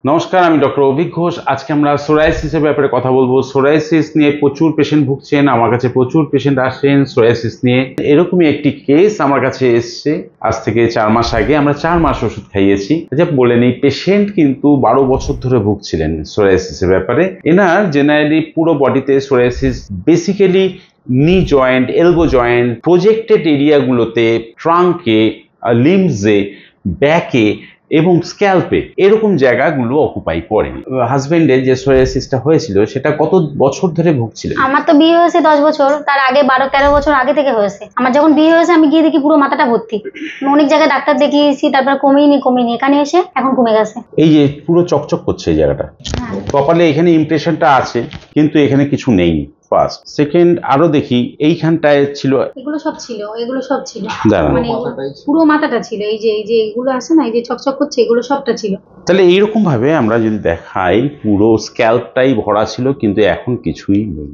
নমস্কার, আমি ডক্টর অভিক ঘোষ। আজকে আমরা সোরাইসিসের ব্যাপারে কথা বলবো। সোরাইসিস নিয়ে প্রচুর পেশেন্ট ভুগছেন, আমার কাছে প্রচুর পেশেন্ট আসেন সোরাইসিস নিয়ে। এরকমই একটি কেস আমার কাছে এসছে আজ থেকে 4 মাস আগে। আমরা 4 মাস ওষুধ খাইয়েছি। আচ্ছা বলে নেই, পেশেন্ট কিন্তু 12 বছর ধরে ভুগছিলেন সোরাইসিসের ব্যাপারে। এনার জেনারেলি পুরো বডিতে psoriasis, basically knee joint, elbow joint, projected এরিয়াগুলোতে, ট্রাঙ্কে, লিমসে, ব্যাকে এবং স্ক্যাল্পে এরকম জায়গাগুলো অকুপাই করে। হাজবেন্ডের যে সোরিয়াসিসটা হয়েছিল সেটা কত বছর ধরে ভুগছিলেন? আমার তো বিয়ে হয়েছে 10 বছর, তার আগে 12-13 বছর আগে থেকে হয়েছে। আমার যখন বিয়ে হয়েছে আমি গিয়ে দেখি পুরো মাথাটা ভর্তি। আমি অনেক জায়গায় ডাক্তার দেখিয়েছি, তারপর কমেনি, এখানে এসে এখন কমে গেছে। এই যে পুরো চকচক করছে এই জায়গাটা, প্রপারলি এখানে ইমপ্রেশনটা আছে কিন্তু এখানে কিছু নেই। ফার্স্ট, সেকেন্ড, আরো দেখি এইখানটায় ছিল, এগুলো সব ছিল দাঁড়ান, মানে পুরো মাথাটা ছিল। এই যে এগুলো আছে না, এই যে চকচক করছে, এগুলো সবটা ছিল। তাহলে এইরকম ভাবে আমরা যদি দেখাই পুরো স্ক্যাল্পটাই ভরা ছিল কিন্তু এখন কিছুই নেই।